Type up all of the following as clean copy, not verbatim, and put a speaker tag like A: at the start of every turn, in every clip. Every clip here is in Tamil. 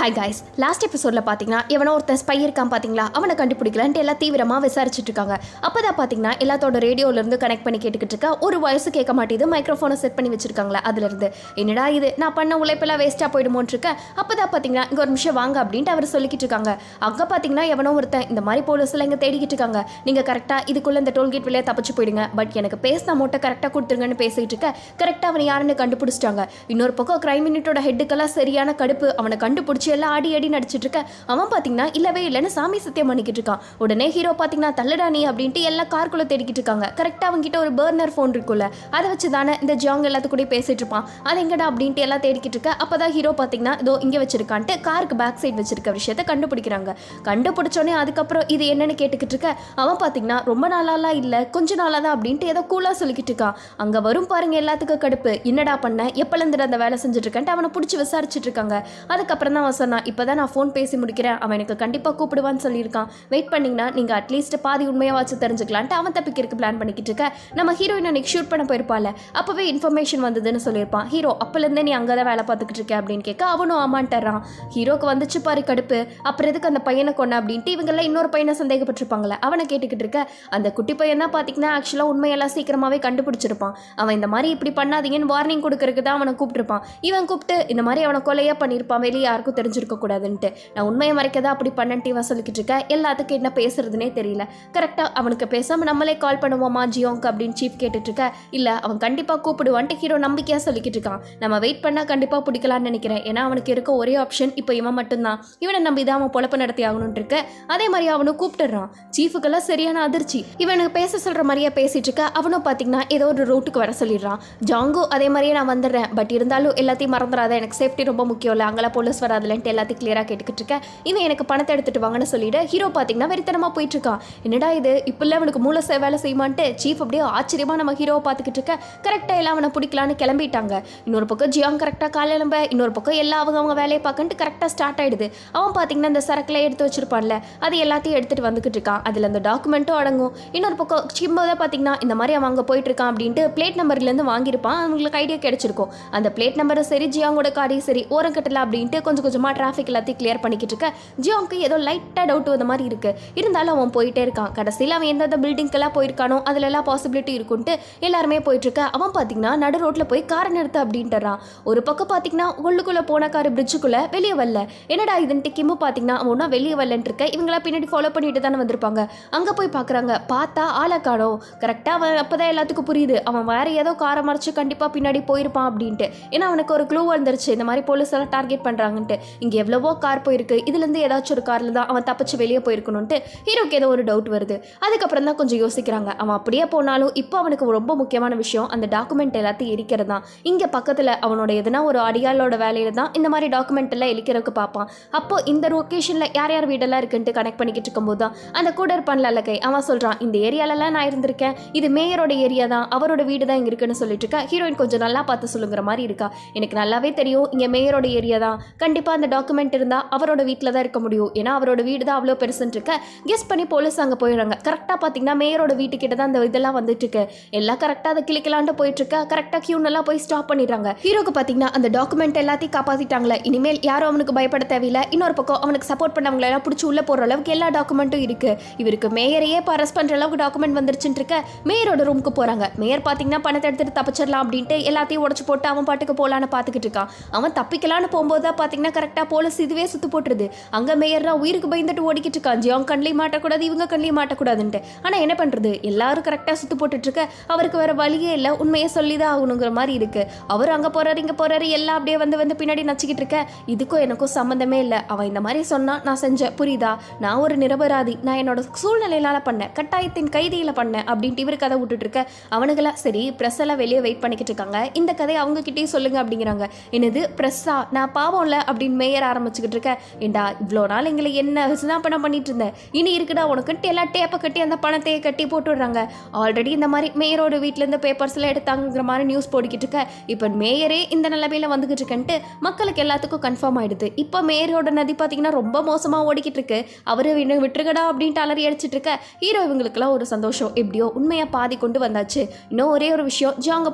A: ஹாய் காய்ஸ், லாஸ்ட் எபிசோடில் பார்த்தீங்கன்னா எவனோ ஒருத்தன் ஸ்பை இருக்கான் பார்த்தீங்களா, அவனை கண்டுபிடிக்கலான்ட்டு எல்லாம் தீவிரமாக விசாரிச்சுட்டு இருக்காங்க. அப்போ தான் பார்த்தீங்கன்னா எல்லாத்தோட ரேடியோலேருந்து கனெக்ட் பண்ணி கேட்டுக்கிட்டு இருக்கா. ஒரு வாய்ஸ் கேட்க மாட்டேது, மைக்ரோஃபோனை செட் பண்ணி வச்சிருக்காங்களா, அதுலேருந்து என்னடா இது நான் பண்ண உழைப்பெல்லாம் வேஸ்ட்டாக போயிடுமோன்னு இருக்கேன். அப்போ தான் பார்த்தீங்கன்னா இங்கே ஒரு நிமிஷம் வாங்க அப்படின்ட்டு அவர் சொல்லிக்கிட்டு இருக்காங்க. அங்கே பார்த்தீங்கன்னா எவனோ ஒருத்தன் இந்த மாதிரி போலீஸில் இங்கே தேடிக்கிட்டு இருக்காங்க. நீங்கள் கரெக்டாக இதுக்குள்ளே இந்த டோல்கேட் வழியாக தப்பிச்சு போயிடுங்க, பட் எனக்கு பேசின அமௌண்ட்டை கரெக்டாக கொடுத்துருங்கன்னு பேசிகிட்டு இருக்க. கரெக்டாக அவனை யாருன்னு கண்டுபிடிச்சிட்டாங்க. இன்னொரு பக்கம் கிரைம் யூனிட்டோட ஹெட்டுக்கெல்லாம் சரியான கடுப்பு. அவனை கண்டுபிடிச்சி எல்லாம் ஆடி அடி நடிச்சிட்டு இருக்க. அவன் பார்த்தீங்கன்னா இல்லவே இல்லைன்னு சாமி சத்தியம் பண்ணிக்கிட்டு இருக்கான். உடனே ஹீரோ பார்த்தீங்கன்னா தள்ளுடா நீ அப்படின்ட்டு எல்லாம் கார்க்குள்ள தேடிக்கிட்டு இருக்காங்க. கரெக்டாக அவங்ககிட்ட ஒரு பர்னர் ஃபோன் இருக்குல்ல, அதை வச்சு தானே இந்த ஜாங் எல்லாத்து கூட பேசிட்டு இருப்பான். அது எங்கடா அப்படின்ட்டு எல்லாம் தேடிக்கிட்டு இருக்க. அப்போதான் ஹீரோ பார்த்தீங்கன்னா இதோ இங்கே வச்சிருக்கான்ட்டு காருக்கு பேக் சைடு வச்சிருக்க விஷயத்த கண்டுபிடிக்கிறாங்க. கண்டுபிடிச்சோன்னே அதுக்கப்புறம் இது என்னன்னு கேட்டுக்கிட்டு இருக்க. அவன் பார்த்தீங்கன்னா ரொம்ப நாளாலாம் இல்லை, கொஞ்ச நாளாக தான் அப்படின்ட்டு ஏதோ கூலாக சொல்லிக்கிட்டு இருக்கான். அங்கே வரும் பாருங்க எல்லாத்துக்கும் கடுப்பு. என்னடா பண்ண, எப்போலேருந்து அந்த வேலை செஞ்சுட்டு இருக்கேன்ட்டு அவனை பிடிச்சி விசாரிச்சுட்டு இருக்காங்க. அதுக்கப்புறம் தான் அவன் சொன்னான், இப்போதான் நான் ஃபோன் பேசி முடிக்கிறேன், அவன் எனக்கு கண்டிப்பாக கூப்பிடுவான்னு சொல்லியிருக்கான். வெயிட் பண்ணிங்கன்னா நீங்கள் அட்லீஸ்ட் பாதி உண்மையாக வச்சு தெரிஞ்சுக்கலான்ட்டு அவன் தப்பிக்கிறதுக்கு பிளான் பண்ணிக்கிட்டு இருக்க. நம்ம ஹீரோயின் அன்னைக்கு ஷூட் பண்ண போயிருப்பாள், அப்போவே இன்ஃபர்மேஷன் வந்ததுன்னு சொல்லியிருப்பான். ஹீரோ அப்போலேருந்தே நீ அங்கே தான் வேலை பார்த்துக்கிட்டு இருக்க அப்படின்னு கேட்க அவனும் ஆமான்ட்டுறான். ஹீரோக்கு வந்துச்சு பாரு கடுப்பு. அப்புறம் எதுக்கு அந்த பையனை கொண்ட அப்படின்ட்டு இவங்கெல்லாம் இன்னொரு பையனை சந்தேகப்பட்டிருப்பாங்களே, அவனை கேட்டுக்கிட்டு இருக்க. அந்த குட்டி பையன் தான் பார்த்தீங்கன்னா ஆக்சுவலாக உண்மையெல்லாம் சீக்கிரமாகவே கண்டுபிடிச்சிருப்பான். அவன் இந்த மாதிரி இப்படி பண்ணாதீங்கன்னு வார்னிங் கொடுக்கறதுக்கு தான் அவனை கூப்பிட்டுருப்பான். இவன் கூப்பிட்டு இந்த மாதிரி அவனை கொலையாக பண்ணியிருப்பான், வெளியே யாருக்கும் தெரிஞ்சிருக்க கூடாதுன்ட்டு. நான் உண்மையை மறைக்கதா அப்படி பண்ணன்ட்டு இவன் சொல்லிக்கிட்டு இருக்க. எல்லாத்துக்கும் என்ன பேசுறதுனே தெரியல. கரெக்டாக அவனுக்கு பேசாமல் நம்மளே கால் பண்ணுவோமா ஜியோங்க்கு அப்படின்னு சீஃப் கேட்டுட்டு இருக்க. இல்லை அவன் கண்டிப்பாக கூப்பிடுவான்ட்டு ஹீரோ நம்பிக்கையாக சொல்லிக்கிட்டு இருக்கான். நம்ம வெயிட் பண்ணால் கண்டிப்பாக பிடிக்கலான்னு நினைக்கிறேன். ஏன்னா அவனுக்கு இருக்க ஒரே ஆப்ஷன் இப்போ இவன் மட்டும்தான். இவனை நம்பி தான் அவன் பொழப்பு நடத்தி ஆகணும்னு இருக்க. அதே மாதிரி அவனும் கூப்பிட்டுறான். சீஃபுக்கெல்லாம் சரியான அதிர்ச்சி. இவனுக்கு பேச சொல்கிற மாதிரியே பேசிட்டு இருக்க. அவனும் பார்த்தீங்கன்னா ஏதோ ஒரு ரூட்டுக்கு வர சொல்லிடுறான். ஜாங்கோ அதே மாதிரியே நான் வந்துடுறேன், பட் இருந்தாலும் எல்லாத்தையும் மறந்துடாத, எனக்கு சேஃப்டி ரொம்ப முக்கியம் இல்லை, அங்கெல்லாம் போலீஸ் வராதுலன்ட்டு எல்லாத்தையும் கிளியராக கேட்டுக்கிட்டு இருக்க. இவன் எனக்கு பணத்தை எடுத்துட்டு வாங்கன்னு சொல்லிட்டு ஹீரோ பார்த்தீங்கன்னா வெறித்தனமாக போயிட்டு இருக்கான். என்னடா இது இப்பெல்லாம் அவனுக்கு மூளை வேலை செய்வான்ட்டு சீஃப் அப்படியே ஆச்சரியமாக நம்ம ஹீரோவை பார்த்துக்கிட்டு இருக்க. கரெக்டாக எல்லாம் அவனை பிடிக்கலான்னு கிளம்பிட்டாங்க. இன்னொரு பக்கம் ஜியாங் கரெக்டாக காலையிலம்ப, இன்னொரு பக்கம் எல்லாம் அவங்க வேலையை பார்க்கன்ட்டு கரெக்டாக ஸ்டார்ட் ஆயிடுது. அவன் பார்த்தீங்கன்னா இந்த சரக்கில் எடுத்து வச்சிருப்பான்ல, அது எல்லாத்தையும் எடுத்துட்டு வந்துகிட்டு இருக்கான். அதில் அந்த டாக்குமெண்ட்டும் அடங்கும். இன்னொரு பக்கம் சிம்போதான் பார்த்தீங்கன்னா இந்த மாதிரி அவன் அங்கே போயிட்டு இருக்கான் அப்படின்ட்டு பிளேட் நம்பர்லேருந்து வாங்கியிருப்பான். அவங்களுக்கு ஐடியா கிடைச்சிருக்கும். அந்த பிளேட் நம்பரும் சரி ஜியாங்கோட காரையும் சரி ஓரம் கட்டல அப்படின்ட்டு கொஞ்சம் கொஞ்சமாக டிராஃபிக் எல்லாத்தையும் கிளியர் பண்ணிக்கிட்டு இருக்க. ஜியோங்க்கு ஏதோ லைட்டாக டவுட் வந்த மாதிரி இருக்கு. இருந்தாலும் அவன் போயிட்டே இருக்கான். கடைசியில் அவன் எந்தெந்த பில்டிங்கெல்லாம் போயிருக்கானோ அதில் எல்லாம் பாசிபிலிட்டி இருக்குன்ட்டு எல்லாருமே போயிட்டு இருக்க. அவன் பார்த்தீங்கன்னா நடு ரோட்டில் போய் காரை நிறுத்த அப்படின்ட்டுறான். ஒரு பக்கம் பார்த்தீங்கன்னா உள்ளுக்குள்ளே போன கார் பிரிட்ஜுக்குள்ளே வெளியே வரல. என்னடா இதுன்ட்டு கிம்பு பார்த்தீங்கன்னா அவன் ஒன்றா வெளியே வரலன்ட்டு இருக்க. இவங்களா பின்னாடி ஃபாலோ பண்ணிட்டு தானே வந்திருப்பாங்க. அங்கே போய் பார்க்குறாங்க, பார்த்தா ஆளை காணோம். கரெக்டாக அவன் அப்போ தான் எல்லாத்துக்கும் புரியுது அவன் வேற ஏதோ காரை மறைச்சு கண்டிப்பாக பின்னாடி போயிருப்பான் அப்படின்ட்டு. ஏன்னா அவனுக்கு ஒரு க்ளூ வந்துருச்சு, இந்த மாதிரி போலீஸ் எல்லாம் டார்கெட் பண்ணுறாங்கன்ட்டு. இங்கே எவ்வளவோ கார் போயிருக்கு, இதுலேருந்து ஏதாச்சும் ஒரு காரில் தான் அவன் தப்பிச்சு வெளியே போயிருக்கணும்ட்டு ஹீரோக்கு ஏதோ ஒரு டவுட் வருது. அதுக்கப்புறம் தான் கொஞ்சம் யோசிக்கிறாங்க. அவன் அப்படியே போனாலும் இப்போ அவனுக்கு ரொம்ப முக்கியமான விஷயம் அந்த டாக்குமெண்ட் எல்லாத்தையும் எரிக்கிறது தான். இங்கே பக்கத்தில் அவனோட எதுனா ஒரு அடியாளோட வேலையில தான் இந்த மாதிரி டாக்குமெண்ட் எல்லாம் எரிக்கிறதுக்கு பார்ப்பான். அப்போ இந்த லொக்கேஷனில் யார் யார் வீடெல்லாம் இருக்குன்ட்டு கனெக்ட் பண்ணிக்கிட்டு இருக்கும்போது தான் அந்த கூட இருப்பான்ல அல்லக்கை, அவன் சொல்கிறான் இந்த ஏரியாலலாம் நான் இருந்திருக்கேன், இது மேயரோட ஏரியா தான், அவரோட வீடு தான் இங்கே இருக்குன்னு சொல்லிட்டு இருக்கா. ஹீரோயின் கொஞ்சம் நல்லா பார்த்து சொல்லுங்கிற மாதிரி இருக்கா. எனக்கு நல்லாவே தெரியும் இங்கே மேயரோட ஏரியா தான், கண்டிப்பாக அந்த டாக்குமெண்ட் இருந்தால் அவரோட வீட்டில் தான் இருக்க முடியும், ஏன்னா அவரோட வீடு தான் அவ்வளோ பெருசுன்னு இருக்க. கெஸ் பண்ணி போலீஸ் அங்கே போயிடுறாங்க. கரெக்டாக பார்த்தீங்கன்னா மேயரோட வீட்டுக்கிட்ட தான் அந்த இதெல்லாம் வந்துட்டு இருக்கு. எல்லாம் கரெக்டாக அதை கிளிக்கலான்ட்டு போயிட்டு இருக்க. கரெக்டாக கியூனெல்லாம் போய் ஸ்டாப் பண்ணிடுறாங்க. ஹீரோக்கு பார்த்தீங்கன்னா அந்த டாக்குமெண்ட் எல்லாத்தையும் காப்பாற்றிட்டாங்களே, இனிமேல் யாரும் அவனுக்கு பயப்பட தேவையில்லை. இன்னொரு பக்கம் அவனுக்கு சப்போர்ட் பண்ணவங்களை எல்லாம் பிடிச்சி உள்ள போகிற அளவுக்கு எல்லா டாக்குமெண்ட்டும் இருக்கு. இவருக்கு மேயரையே அரெஸ்ட் பண்ணுற அளவுக்கு டாக்குமெண்ட் வந்துருச்சுன்னு இருக்க. மேயரோட ரூமுக்கு போகிறாங்க. மேயர் பார்த்தீங்கன்னா பணத்தை எடுத்துட்டு தப்பிச்சிடலாம் அப்படின்ட்டு எல்லாத்தையும் உடச்சு போட்டு அவன் பாட்டுக்கு போகலான்னு பார்த்துக்கிட்டு இருக்கான். அவன் தப்பிக்கலான்னு போகும்போது தான் பார்த்தீங்கன்னா கரெக்டாக போலீஸ் இதுவே சுத்து போட்டுருது. அங்கே மேயர்னா உயிருக்கு பயந்துட்டு ஓடிக்கிட்டு இருக்கான். ஜியாங் கண்ணிலையும் மாட்டக்கூடாது, இவங்க கண்ணிலையும் மாட்டக்கூடாதுன்ட்டு. ஆனால் என்ன பண்ணுறது, எல்லாரும் கரெக்டாக சுத்து போட்டுட்டு இருக்க. அவருக்கு வேற வழியே இல்லை, உண்மையை சொல்லி தான் ஆகணுங்கிற மாதிரி இருக்கு. அவர் அங்கே போறாரு இங்கே போறாரு, எல்லாம் அப்படியே வந்து பின்னாடி நச்சிக்கிட்டு இருக்க. இதுக்கும் எனக்கும் சம்மந்தமே இல்லை. அவன் இந்த மாதிரி சொன்னா நான் செஞ்சேன், புரியுதா? நான் ஒரு நிரபராதி, நான் என்னோட சூழ்நிலையிலால பண்ணேன், கட்டாயத்தின் கைதியில பண்ணேன் அப்படின்ட்டு இவர் கதை விட்டுட்டு இருக்க. அவனுங்களாம் சரி ப்ரெஸ் எல்லாம் வெளியே வெயிட் பண்ணிக்கிட்டு இருக்காங்க. இந்த கதையை அவங்க கிட்டேயும் சொல்லுங்க அப்படிங்கிறாங்க. என்னது ப்ரெஸ்ஸா, நான் பாவம்ல அப்படின்னு மேயர் ஆரம்பிச்சுக்கிட்டு இருக்க. ஏண்டா இவ்வளோ நாள் எங்களை என்ன பணம் பண்ணிட்டு இருந்தேன், இனி இருக்குடா உனக்குன்ட்டு எல்லா டேப்பை கட்டி அந்த பணத்தையே கட்டி போட்டு விடுறாங்க. ஆல்ரெடி இந்த மாதிரி மேயரோட வீட்டிலேருந்து பேப்பர்ஸ்லாம் எடுத்தாங்கிற மாதிரி நியூஸ் போடிக்கிட்டு இருக்க. இப்போ மேயரே இந்த நிலைமையில வந்துகிட்டு இருக்கன்ட்டு மக்களுக்கு எல்லாத்துக்கும் கன்ஃபார்ம் ஆயிடுது. இப்போ மேயரோட நதி பார்த்தீங்கன்னா ரொம்ப மோசமாக ஓடிக்கிட்டு இருக்கு. அவரு விட்டுருக்கடா அப்படின்ட்டு அலறி அடிச்சிட்டு இருக்க. ஹீரோ இவங்களுக்குலாம் ஒரு சந்தோஷம், எப்படியோ உண்மையாக பாதி கொண்டு வந்தாச்சு. இன்னும் ஒரே ஒரு விஷயம், ஜாங்க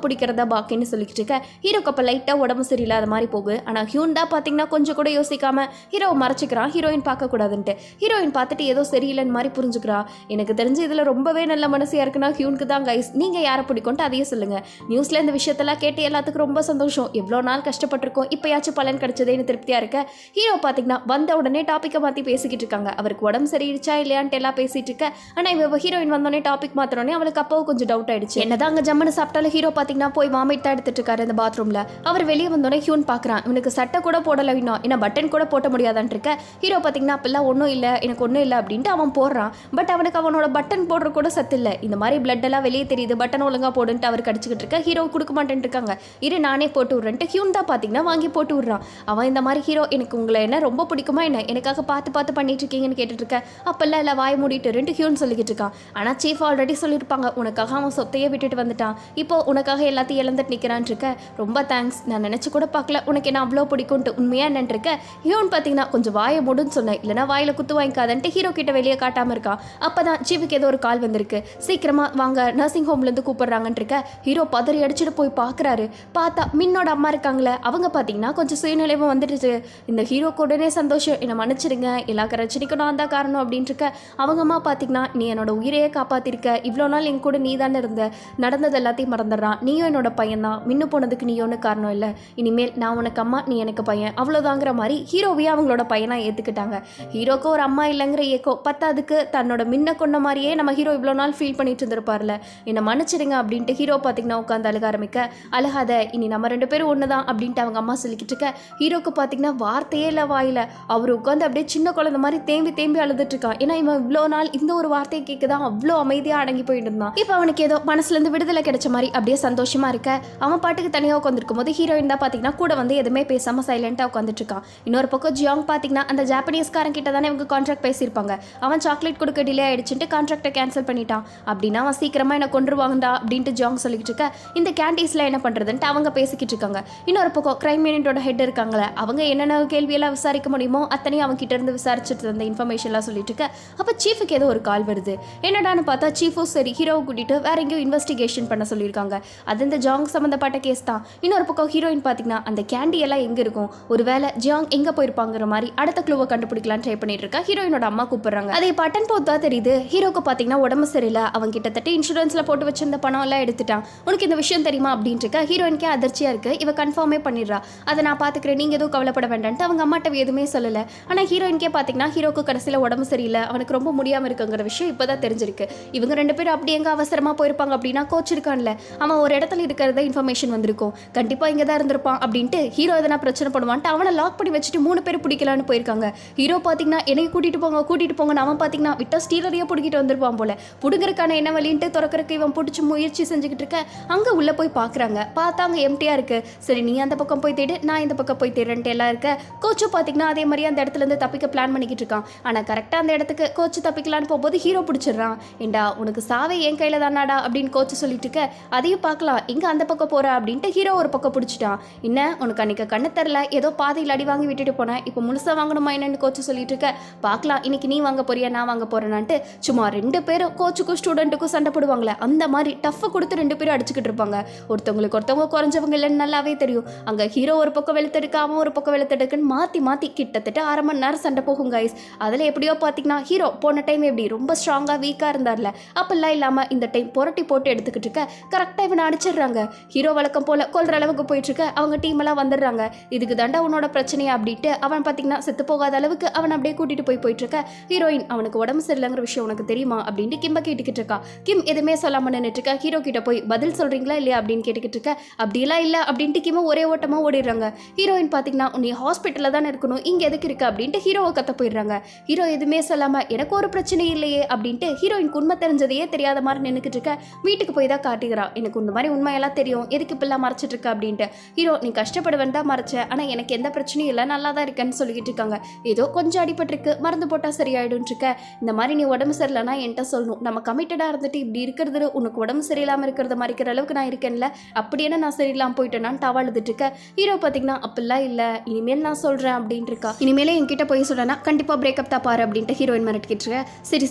A: பிடிக்கிறதா பாக்கின்னு சொல்லிக்கிட்டு இருக்க. ஹீரோக்கு அப்போ லைட்டாக உடம்பு சரியில்லாத மாதிரி போகுது. ஆனால் ஹியூண்டா பார்த்தீங்கன்னா கொஞ்சம் கொஞ்சம் கூட யோசிக்காம ஹீரோவை மறைச்சிக்கிறான், ஹீரோயின் பார்க்கக்கூடாதுன்ட்டு. ஹீரோயின் பார்த்துட்டு ஏதோ சரியில்லைன்னு மாதிரி புரிஞ்சுக்கிறா. எனக்கு தெரிஞ்சு இதில் ரொம்பவே நல்ல மனசியாக இருக்குன்னா ஹியூனுக்கு தான் கைஸ். நீங்கள் யாரை பிடிக்கும்ட்டு அதையே சொல்லுங்கள். நியூஸில் இந்த விஷயத்தெல்லாம் கேட்டு எல்லாத்துக்கும் ரொம்ப சந்தோஷம். எவ்வளோ நாள் கஷ்டப்பட்டிருக்கோம், இப்போயாச்சும் பலன் கிடைச்சதேன்னு திருப்தியாக இருக்க. ஹீரோ பார்த்தீங்கன்னா வந்த உடனே டாப்பிக்கை மாற்றி பேசிக்கிட்டு இருக்காங்க. அவருக்கு உடம்பு சரியிடுச்சா இல்லையான்ட்டு எல்லாம் பேசிட்டு இருக்க. ஆனால் இவ ஹீரோயின் வந்தோடனே டாபிக் மாத்திரனே அவளுக்கு அப்பவும் கொஞ்சம் டவுட் ஆயிடுச்சு. என்னதான் அங்கே ஜம்மனு சாப்பிட்டாலும் ஹீரோ பார்த்தீங்கன்னா போய் வாமிட் தான் எடுத்துட்டு இருக்காரு இந்த பாத்ரூமில். அவர் வெளியே வந்தோடனே ஹியூன் பார்க்குறான். இவனுக்கு சட்டை கூட போடலை இன்னும், ஏன்னா பட்டன் கூட போட்ட முடியாதான்னு இருக்க. ஹீரோ பார்த்தீங்கன்னா அப்பெல்லாம் ஒன்றும் இல்லை, எனக்கு ஒன்றும் இல்லை அப்படின்ட்டு அவன் போடுறான். பட் அவனுக்கு அவனோட பட்டன் போடுற கூட சத்து இல்லை. இந்த மாதிரி பிளட் எல்லாம் வெளியே தெரியுது, பட்டன் ஒழுங்காக போடுன்ட்டு அவர் கடிச்சிக்கிட்டு இருக்க. ஹீரோ கொடுக்க மாட்டேன்னு இருக்காங்க. இரு நானே போட்டு விட்றேன்ட்டு ஹியூன் தான் பார்த்தீங்கன்னா வாங்கி போட்டு விட்றான். அவன் இந்த மாதிரி ஹீரோ எனக்கு உங்களை என்ன ரொம்ப பிடிக்குமா என்ன, எனக்காக பார்த்து பார்த்து பண்ணிட்டு இருக்கீங்கன்னு கேட்டுட்டு இருக்க. அப்பெல்லாம் இல்லை வாய் மூடிட்டு ஹியூன் சொல்லிக்கிட்டு இருக்கான். ஆனால் சீஃப் ஆல்ரெடி சொல்லியிருப்பாங்க உனக்காக அவன் சொத்தையே விட்டுட்டு வந்துட்டான், இப்போ உனக்காக எல்லாத்தையும் இழந்துட்டு நிற்கிறான் இருக்க. ரொம்ப தேங்க்ஸ், நான் நினச்சி கூட பார்க்கல உனக்கு என்ன அவ்வளோ பிடிக்கும்ட்டு. உண்மையாக என்னன்னு இருக்க. ஹியூன் பார்த்தீங்கன்னா கொஞ்சம் வாயை மூடுன்னு சொன்னேன், இல்லைனா வாயில் குத்து வாங்கிக்காதன்ட்டு ஹீரோ கிட்ட வெளியே காட்டாமல் இருக்கான். அப்போ தான் சீஃபுக்கு ஏதோ ஒரு கால் வந்திருக்கு. சீக்கிரமாக வாங்க நர்சிங் ஹோம்லேருந்து கூப்பிடுறாங்கன்னு இருக்க. ஹீரோ பதறி அடிச்சுட்டு போய் பார்க்குறாரு. பார்த்தா மின்னோட அம்மா இருக்காங்களே, அவங்க பார்த்தீங்கன்னா கொஞ்சம் சுயநிலைவும் வந்துடுச்சு. இந்த ஹீரோக்கு உடனே சந்தோஷம், என்னை மன்னிச்சிடுங்க, எல்லா பிரச்சனைக்கும் நான் தான் காரணம் அப்படின்ட்டு இருக்க. அவங்க அம்மா பார்த்தீங்கன்னா நீ என்னோட உயிரையே காப்பாற்றிருக்க, இவ்வளோ நாள் என் கூட நீ தானே இருந்த, நடந்தது எல்லாத்தையும் மறந்துடுறான், நீயும் என்னோட பையன் தான், மின்னு போனதுக்கு நீ ஒன்று காரணம் இல்லை, இனிமேல் நான் உனக்கு அம்மா நீ எனக்கு பையன் அவ்வளோதாங்கிற மாதிரி ஹீரோவையே அவங்களோட பையனாக ஏற்றுக்கிட்டாங்க. ஹீரோக்கு ஒரு அம்மா இல்லைங்கிற ஏக்கோ பத்தாதுக்கு தன்னோட மின்ன கொண்ட மாதிரியே நம்ம ஹீரோ இவ்வளோ நாள் ஃபீல் பண்ணிட்டு இருந்திருப்பார்ல, என்னை மன்னிச்சிடுங்க அப்படின்ட்டு ஹீரோ பார்த்தீங்கன்னா உட்காந்து அழுக ஆரம்பிக்க. அழுகாத, இனி நம்ம 2 பேரும் ஒன்று தான் அப்படின்ட்டு அவங்க அம்மா சொல்லிக்கிட்டு இருக்க. ஹீரோக்கு பார்த்தீங்கன்னா வார்த்தையே இல்லை வாயில். அவர் உட்காந்து அப்படியே சின்ன குழந்தை மாதிரி தேம்பி அழுதுட்டு இருக்கான். ஏன்னா இவன் இவ்வளோ நாள் இந்த ஒரு வார்த்தையை கேட்குதான் அவ்வளோ அமைதியாக அடங்கி போயிட்டு இருந்தான். இப்போ அவனுக்கு ஏதோ மனசுலேருந்து விடுதலை கிடைச்ச மாதிரி அப்படியே சந்தோஷமா இருக்க. அவன் பாட்டுக்கு தனியாக உட்காந்துருக்கும் போது ஹீரோயின் தான் பார்த்தீங்கன்னா கூட வந்து எதுவுமே பேசாமல் சைலண்டாக உட்காந்துட்டு இருக்கான். இன்னொரு பக்கம் ஜியாங் பார்த்தீங்கன்னா அந்த ஜாப்பனீஸ்காரன் கிட்ட தானே இவங்க கான்ட்ராக்ட் பேசியிருப்பாங்க. அவன் சாக்லேட் கொடுக்க டிலே ஆயிடுச்சுட்டு கான்ட்ராக்டை கேன்சல் பண்ணிட்டான். அப்படின்னா அவன் சீக்கிரமாக என்ன கொண்டுருவாங்கடா அப்படின்ட்டு ஜியாங் சொல்லிக்கிட்டு இருக்க. இந்த கேண்டீஸ்ல என்ன பண்ணுறதுன்ட்டு அவங்க பேசிக்கிட்டு இருக்காங்க. இன்னொரு பக்கம் கிரைம் யூனிட்டோட ஹெட் இருக்காங்களே, அவங்க என்னென்ன கேள்வியெல்லாம் விசாரிக்க முடியுமோ அத்தனையும் அவங்க கிட்ட இருந்து விசாரிச்சுட்டு இருந்த இன்ஃபர்மேஷன்லாம் சொல்லிட்டு இருக்க. அப்போ சீஃபுக்கு ஏதோ ஒரு கால் வருது. என்னடான்னு பார்த்தா சீஃபும் சரி ஹீரோவை கூட்டிட்டு வேற எங்கேயோ இன்வெஸ்டிகேஷன் பண்ண சொல்லியிருக்காங்க. அது இந்த ஜாங் சம்மந்தப்பட்ட கேஸ் தான். இன்னொரு பக்கம் ஹீரோயின் பார்த்தீங்கன்னா அந்த கேண்டி எல்லாம் எங்கே இருக்கும், ஒருவேளை ஜியாங் எங்கே போயிருப்பாங்கிற மாதிரி அடுத்த க்ளூவை கண்டுபிடிக்கலான்னு ட்ரை பண்ணிட்டு இருக்கா. ஹீரோயினோட அம்மா கூப்பிடுறாங்க. அதை பட்டன் போத்தா தெரியுது. ஹீரோக்கு பார்த்தீங்கன்னா உடம்பு சரியில்லை, அவன் கிட்டத்தட்ட இன்சூரன்ஸில் போட்டு வச்சிருந்த பணம் எல்லாம் எடுத்துட்டான். உனக்கு இந்த விஷயம் தெரியுமா அப்படின்ட்டு இருக்க. ஹீரோயினுக்கே அதிர்ச்சியாக இருக்குது. இவ கன்ஃபார்மே பண்ணிடுறா. அதை நான் பார்த்துக்கிறேன், நீங்கள் எதுவும் கவலைப்பட வேண்டான்ட்டு அவங்க அம்மாட்ட எதுவுமே சொல்லலை. ஆனால் ஹீரோயின்கே பார்த்தீங்கன்னா ஹீரோக்கு கடைசியில் உடம்பு சரியில்லை, அவனுக்கு ரொம்ப முடியாமல் இருக்குங்கிற விஷயம் இப்போ தான் தெரிஞ்சிருக்கு. இவங்க 2 பேரும் அப்படி எங்கே அவசரமாக போயிருப்பாங்க அப்படின்னா கோச் இருக்கான்ல, அவன் ஒரு இடத்துல இருக்கிறத இன்ஃபர்மேஷன் வந்திருக்கும், கண்டிப்பாக இங்கே தான் இருந்திருப்பான் அப்படின்ட்டு ஹீரோ எதனா பிரச்சனை பண்ணுவான்ட்டு அவனை லாக் பண்ணி வச்சுட்டு 3 பேர் பிடிக்கலான்னு போயிருக்காங்க. ஹீரோ பார்த்தீங்கன்னா என்னை கூட்டிகிட்டு போங்கன்னு அவன் பார்த்தீங்கன்னா விட்ட ஸ்டீலரையே பிடிக்கிட்டு வந்திருப்பான் போல. புடுங்கறக்கான என்ன வழின்ட்டு திறக்கிறதுக்கு இவன் பிடிச்சி முயற்சி செஞ்சுக்கிட்டு இருக்க. அங்கே உள்ளே போய் பார்க்குறாங்க. பார்த்தாங்க எம்டியாக இருக்கு. சரி நீ அந்த பக்கம் போய் தேடு, நான் இந்த பக்கம் போய் தேடுன்ட்டு எல்லாம் இருக்க. கோச்சும் பார்த்தீங்கன்னா அதே மாதிரி அந்த இடத்துலேருந்து தப்பிக்க பிளான் பண்ணிக்கிட்டு இருக்கான். ஆனால் கரெக்டாக அந்த இடத்துக்கு கோச்சு தப்பிக்கலான்னு போகும்போது ஹீரோ பிடிச்சிடுறான். ஏண்டா உனக்கு சாவே என் கையில் தானாடா அப்படின்னு கோச்சு சொல்லிட்டு இருக்க. அதையும் பார்க்கலாம் எங்கே அந்த பக்கம் போகிற அப்படின்ட்டு ஹீரோ ஒரு பக்கம் பிடிச்சிட்டான். என்ன உனக்கு அன்றைக்கி கண்ணு தரல, ஏதோ பாதையில் அடி வாங்கி விட்டுட்டு போனேன், இப்போ முழுசாக வாங்கணுமா என்னன்னு கோச்சு சொல்லிட்டு இருக்க. பார்க்கலாம் இன்னைக்கு நீ வாங்க போறியா நான் வாங்க போறேன்னான்ட்டு சும்மா 2 பேரும் கோச்சுக்கும் ஸ்டூடெண்ட்டுக்கும் சண்டை போடுவாங்களே அந்த மாதிரி டஃப்பை கொடுத்து 2 பேரும் அடிச்சுக்கிட்டு இருப்பாங்க. ஒருத்தவங்களுக்கு ஒருத்தவங்க குறைஞ்சவங்க இல்லைன்னு நல்லாவே தெரியும். அங்கே ஹீரோ ஒரு பக்கம் வெளுத்தெடுக்க, அவன் ஒரு பக்கம் வெளுத்தெடுக்குன்னு மாற்றி கிட்டத்தட்ட 1/2 மணி நேரம் சண்டை போகும் கைஸ். அதில் எப்படியோ பார்த்தீங்கன்னா ஹீரோ போன டைம் எப்படி ரொம்ப ஸ்ட்ராங்காக வீக்காக இருந்தார்ல, அப்பெல்லாம் இல்லாமல் இந்த டைம் புரட்டி போட்டு எடுத்துக்கிட்டு இருக்க. கரெக்டாக இவனை அடிச்சிடுறாங்க. ஹீரோ வழக்கம் போல கொல்ற அளவுக்கு போயிட்டு இருக்க. அவங்க டீம் எல்லாம் வந்துடுறாங்க. இதுக்கு தாண்டா உன்னோட பிரச்சனையா அப்படின்ட்டு அவன் பார்த்தீங்கன்னா செத்து போகாத அளவுக்கு அவன் அப்படியே கூட்டிட்டு போயிட்டு இருக்க. ஹீரோயின் அவனுக்கு உடம்பு சரியில்லைங்கிற விஷயம் உனக்கு தெரியுமா அப்படின்ட்டு கிம்ப கேட்டுக்கிட்டு இருக்கா. கிம் எதுவுமே சொல்லாம நின்றுட்டு இருக்கா. ஹீரோ கிட்ட போய் பதில் சொல்றீங்களா இல்லையா அப்படின்னு கேட்டுக்கிட்டு இருக்க. அப்படிலாம் இல்லை அப்படின்ட்டு கிம் ஒரே ஓட்டமாக ஓடிடுறாங்க. ஹீரோயின் பார்த்தீங்கன்னா நீ ஹாஸ்பிட்டலில் தானே இருக்கணும், இங்கே எதுக்கு இருக்கு அப்படின்ட்டு ஹீரோவை கத்த போயிடுறாங்க. ஹீரோ எதுவுமே சொல்லாமல் எனக்கு ஒரு பிரச்சனை இல்லையே அப்படின்ட்டு ஹீரோயின் உண்மை தெரிஞ்சதையே தெரியாத மாதிரி நின்றுக்கிட்டு இருக்க. வீட்டுக்கு போய் தான் காட்டுகிறா. எனக்கு இந்த மாதிரி உண்மையெல்லாம் தெரியும், எதுக்கு இப்பெல்லாம் மறைச்சிட்டு இருக்க அப்படின்ட்டு. ஹீரோ நீ கஷ்டப்படுவேன் தான் மறைச்சேன், ஆனால் எனக்கு எந்த பிரச்சனையும் இல்லை, நல்லா தான் இருக்கேன்னு சொல்லிக்கிட்டு இருக்காங்க. ஏதோ கொஞ்சம் அடிபட்டிருக்கு, மருந்து போட்டால் சரியாயிடும் இருக்க. இந்த மாதிரி நீ உடம்பு சரியில்லைன்னா என்கிட்ட சொல்லணும், நம்ம கமிட்டடாக இருந்துட்டு இப்படி இருக்கிறது உனக்கு உடம்பு சரியில்லாமல் இருக்கிறத மறைக்கிற அளவுக்கு நான் இருக்கேன்ல, அப்படி என்ன நான் சரியில்லாமல் போயிட்டேன்னு தவாழுதுட்டு இருக்க. ஹீரோ பார்த்தீங்கன்னா அப்படிலாம் இல்லை, இனிமேல் நான் சொல்கிறேன் அப்படின்ட்டு இருக்கா. இனிமேலே என்கிட்ட போய் சொல்கிறேன்னா கண்டிப்பாக பிரேக்கப் தான் பாரு அப்படின்ட்டு ஹீரோயின் மிரட்டிக்கிட்டு இருக்க.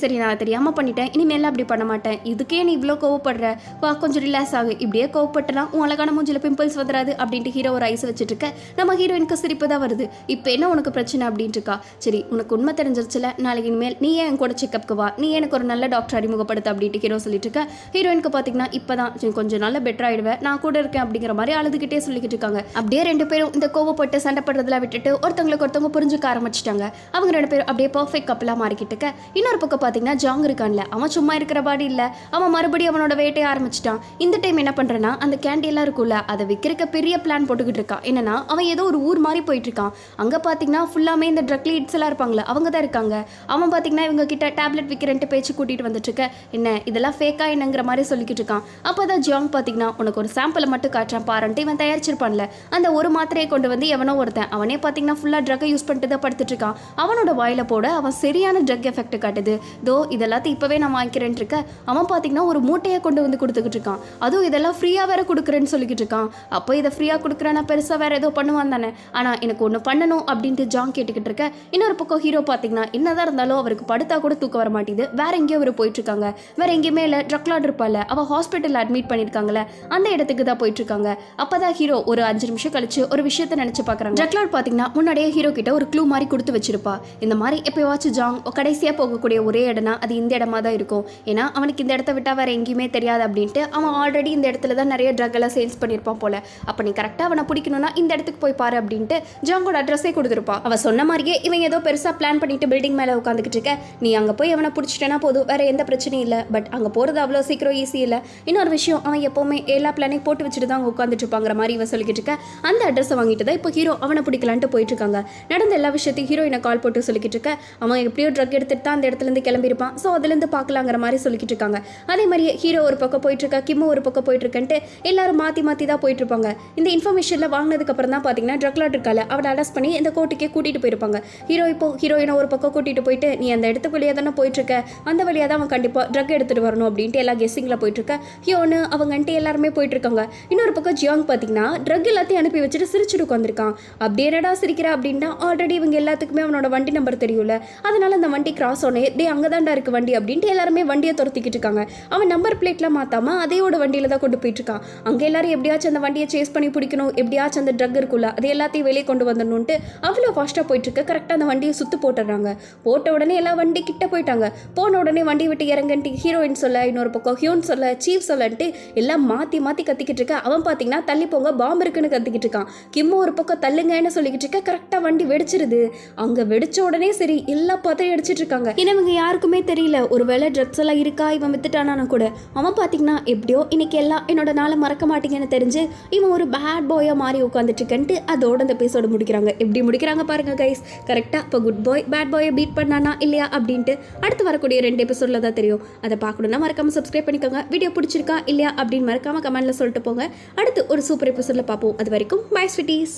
A: சரி நான் தெரியாமல் பண்ணிட்டேன், இனிமேல் அப்படி பண்ண மாட்டேன், இதுக்கே நீ இவ்வளோ கோவப்படுற, வா கொஞ்சம் ரிலாக்ஸ் ஆகு, இப்படியே கோவப்பட்டனா உன் அழகான மூஞ்சில பிம்பிள்ஸ் வந்துடாது அப்படின்ட்டு ஹீரோ ஒரு ஐஸ் வச்சுட்டு இருக்க. நம்ம ஹீரோயினுக்கு சிரிப்பு தான் வருது. இப்போ என்ன உனக்கு பிரச்சனை அப்படின்ட்டு இருக்கா. சரி உனக்கு உண்மை தெரிஞ்சிருச்சுல, நாளைக்கு இனிமேல் நீ ஏன் கூட செக்அப்க்கு வா, நீ எனக்கு ஒரு நல்ல டாக்டர் அறிமுகப்படுத்த அப்படின்ட்டு ஹீரோ சொல்லிட்டு இருக்க. ஹீரோயினுக்கு பார்த்தீங்கன்னா இப்போ தான் கொஞ்சம் நல்ல பெட்டர் ஆயிடுவேன், நான் கூட இருக்கேன் அப்படிங்கிற மாதிரி அழுதுகிட்டே சொல்லிக்கிட்டு இருக்காங்க. அப்படியே ரெண்டு பேரும் இந்த கோவப்பட்டு சண்டை படுறதுல விட்டுட்டு ஒருத்தவங்களுக்கு ஒருத்தவங்க புரிஞ்சுக்க ஆரம்பிச்சிட்டாங்க. அவங்க ரெண்டு பேரும் அப்படியே பர்ஃபெக்ட் கப்பலாக மாறிக்கிட்டு இருக்க. இன்னொரு பக்கம் பார்த்தீங்கன்னா ஜாங் இருக்கான்ல, அவன் சும்மா இருக்கிற பாடி இல்லை, அவன் மறுபடியும் அவனோட வேட்டையை ஆரம்பிச்சிட்டான். இந்த டைம் என்ன பண்ணுறேன்னா அந்த கேண்டி எல்லாம் இருக்கும்ல, அதை விற்கிறக்க பெரிய பிளான் போட்டுக்கிட்டு இருக்கான். என்னன்னா அவன் ஏதோ ஒரு ஊர் மாதிரி போயிட்டு இருக்கான். அங்கே பார்த்தீங்கன்னா ஃபுல்லாமே இந்த ட்ரக் லீட்ஸ் எல்லாம் இருப்பாங்களே அவங்க தான் இருக்காங்க. அவன் பார்த்தீங்கன்னா இவங்க கிட்ட டேப்லெட் விற்கிறேன்ட்டு பேச்சு கூட்டிகிட்டு வந்துட்டு இருக்க. என்ன இதெல்லாம் ஃபேக்கா என்னங்கிற மாதிரி சொல்லிக்கிட்டு இருக்கான். அப்போ தான் ஜாங் பார்த்தீங்கன்னா உனக்கு ஒரு சாம்பிளை மட்டும் காட்டுறான் பாருன்ட்டு இவன் தயாரிச்சிருப்பான்ல, அந்த ஒரு மாத்திரையை கொண்டு வந்து எவனோ ஒருத்தன் அவனே பார்த்தீங்கன்னா ஃபுல்லாக ட்ரக்கை யூஸ் பண்ணிட்டு தான் படுத்துட்டு இருக்கான். அவனோட வாயில போட அவன் சரியான ட்ரக் எஃபெக்ட் காட்டுது. தோ இதெல்லாத்தையும் இப்போவே நான் வாங்கிக்கிறேன் இருக்க. அவன் பார்த்தீங்கன்னா ஒரு மூட்டையை கொண்டு வந்து கொடுத்துக்கிட்டு இருக்கான். அதுவும் இதெல்லாம் ஃப்ரீயாக வேற கொடுக்குறேன்னு சொல்லிக்கிட்டு இருக்கான். அப்போ இதை ஃப்ரீயாக கொடுக்குறேன்னா பெருசாக வேற ஏதோ பண்ணுவான் தானே. ஆனால் எனக்கு ஒன்று பண்ணணும் அப்படின்ட்டு ஜாங் கேட்டுக்கிட்டு இருக்க. இன்னொரு பக்கம் ஹீரோ பார்த்தீங்கன்னா என்னதான் இருந்தாலும் அவருக்கு படுத்தா கூட தூக்கம் வர மாட்டேது. வேற எங்கேயோ அவர் போயிட்டு இருக்காங்க. வேற எங்கேயுமே இல்லை, ட்ரக் லாட் இருப்பாள் அவள் ஹாஸ்பிட்டலில் அட்மிட் பண்ணியிருக்காங்களே அந்த இடத்துக்கு தான் போயிட்டு இருக்காங்க. அப்போதான் ஹீரோ ஒரு 5 நிமிஷம் கழிச்சு ஒரு விஷயத்தை நினைச்சு பார்க்குறாங்க. ட்ரக் லாட் பார்த்தீங்கன்னா முன்னாடியே ஹீரோ கிட்ட ஒரு க்ளூ மாதிரி கொடுத்து வச்சிருப்பா. இந்த மாதிரி எப்போவாச்சும் ஜாங் கடைசியாக போகக்கூடிய ஒரே இடம்னா அது இந்த இடமா தான் இருக்கும். ஏன்னா அவனுக்கு இந்த இடத்த விட்டால் வேற எங்கேயுமே தெரியாது அப்படின்ட்டு அவன் ஆல்ரெடி இந்த இடத்துல தான் நிறைய ட்ரக் எல்லாம் சேல்ஸ் பண்ணியிருப்பான் போல. அப்போ நீ கரெக்டாக அவனை பிடிக்கணும்னா இந்த இடத்துக்கு போய் பாரு அப்படின்ட்டு ஜாங்கோட அட்ரஸே கொடுத்துருப்பா. அவன் சொன்ன மாதிரியே இவன் ஏதோ பெருசாக பிளான் பண்ணிட்டு பில்டிங் மேலே உட்காந்துக்கிட்டு இருக்க. நீ அங்கே போய் அவனை பிடிச்சிட்டேன்னா போதும், வேற எந்த பிரச்சனையும் இல்லை. பட் அங்கே போகிறது அவ்வளோ சீக்கிரம் ஈஸி இல்லை. இன்னொரு விஷயம், அவன் எப்போவுமே எல்லா பிளானையும் போட்டு வச்சுட்டு தான் அங்கே உட்காந்துட்டு இருப்பாங்கிற மாதிரி இவன் சொல்லிக்கிட்டு இருக்க. அந்த அட்ரஸை வாங்கிட்டு தான் இப்போ ஹீரோ அவனை பிடிக்கலான்ட்டு போயிட்டு இருக்காங்க. நடந்த எல்லா விஷயத்தையும் ஹீரோயினை கால் போட்டு சொல்லிக்கிட்டு இருக்க. அவன் எப்படியோ ட்ரக் எடுத்துட்டு தான் அந்த இடத்துலேருந்து கிளம்பியிருப்பான். ஸோ அதுலேருந்து பார்க்கலாங்கிற மாதிரி சொல்லிக்கிட்டு இருக்காங்க. அதே மாதிரியே ஹீரோ ஒரு பக்கம் போயிட்டு இருக்கா, கிம்மு ஒரு பக்கம் போயிட்டு இருக்கன்ட்டு எல்லாரும் மாற்றி மாற்றி தான் போயிட்டு இருப்பாங்க. இந்த இன்ஃபர்மேஷனில் வாங்கினதுக்கு அப்புறம் தான் பார்த்தீங்கன்னா ட்ரக் லாட் இருக்கால அவனை அரெஸ்ட் பண்ணி இந்த கோர்ட்டுக்கே கூட்டிகிட்டு போயிருப்பாங்க. ஹீரோ இப்போ ஹீரோயினை ஒரு பக்கம் கூட்டிகிட்டு போயிட்டு நீ அந்த இடத்துக்கு வழியாக தானே போயிட்டு இருக்க, அந்த வழியாக தான் அவன் கண்டிப்பாக ட்ரக் எடுத்துகிட்டு வரணும் அப்படின்ட்டு எல்லா கெஸ்ஸிங்கில் போயிட்டு இருக்க. ஹீரோன்னு அவங்கன்ட்டு எல்லாருமே போயிட்டு இருக்காங்க. இன்னொரு பக்கம் ஜியாங் பார்த்தீங்கன்னா ட்ரக் எல்லாத்தையும் அனுப்பி வச்சுட்டு சிரிச்சுட்டு உட்காந்துருக்கான். அப்படி என்னடா சிரிக்கிற அப்படின்னா ஆல்ரெடி இவங்க எல்லாத்துக்குமே அவனோட வண்டி நம்பர் தெரியும்ல, அதனால அந்த வண்டி கிராஸ் ஆனே டே அங்கே தான்டா இருக்கு வண்டி அப்படின்ட்டு எல்லாருமே வண்டியை துரத்திக்கிட்டு இருக்காங்க. அவன் நம்பர் பிளேட்லாம் மாற்றாம அதையோட வண்டியில் தான் கொண்டு போயிட்டு இருக்கான். அங்கே எல்லாரும் எப்படியாச்சும் அந்த வண்டியை சேஸ் பண்ணி பிடிக்கணும், எப்படியாச்சும் அந்த ட்ரக் இருக்குல்ல அது எல்லாத்தையும் வெளியே கொண்டு வந்துடணுன்ட்டு அவ்வளோ ஃபாஸ்ட்டாக போயிட்டு இருக்க. கரெக்டாக அந்த வண்டியை சுற்று போட்டுடுறாங்க. போட்ட உடனே எல்லா வண்டி கிட்ட போயிட்டாங்க. போன உடனே வண்டி விட்டு இறங்கன்ட்டு ஹீரோயின் சொல்ல, இன்னொரு பக்கம் ஹியூன் சொல்ல, சீஃப் சொல்லன்ட்டு எல்லாம் மாற்றி மாற்றி கத்திக்கிட்டு இருக்க. அவன் பார்த்தீங்கன்னா தள்ளி போங்க பாம்பு இருக்குன்னு கத்திக்கிட்டு இருக்கான். கிம்மு ஒரு பக்கம் தள்ளுங்கன்னு சொல்லிக்கிட்டு இருக்க. கரெக்டாக வண்டி வெடிச்சிருது. அங்கே வெடிச்ச உடனே சரி எல்லா பதறி அடிச்சிட்டு இருக்காங்க. இவங்க யாருக்குமே தெரியல ஒரு வேளை ட்ரக்ஸ் எல்லாம் இருக்கா இவன் வித்துட்டானா கூட. அவன் பார்த்தீங்கன்னா எப்படியோ இன்னைக்கு எல்லாம் என்னோட நாளை மறக்க மாட்டீங்கன்னு தெரிஞ்சு இவன் ஒரு பேட் பாயாக மாறி உட்காந்துட்டு இருக்கன்ட்டு அதோட அந்த எபிசோடு முடிக்கிறாங்க. எப்படி முடிக்கிறாங்க பாருங்க கைஸ். கரெக்டாக இப்போ குட் பாய் பேட் பாயை பீட் பண்ணானா இல்லையா அப்படின்ட்டு அடுத்து வரக்கூடிய 2 எபிசோடில் தான் தெரியும். அதை பார்க்கணுன்னா மறக்காம சப்ஸ்கிரைப் பண்ணிக்கோங்க. வீடியோ பிடிச்சிருக்கா இல்லையா அப்படின்னு மறக்காம கமெண்ட்ல சொல்லிட்டு போங்க. அடுத்து ஒரு சூப்பர் எபிசோடில் பார்ப்போம். அது வரைக்கும் பை ஸ்வீட்டீஸ்.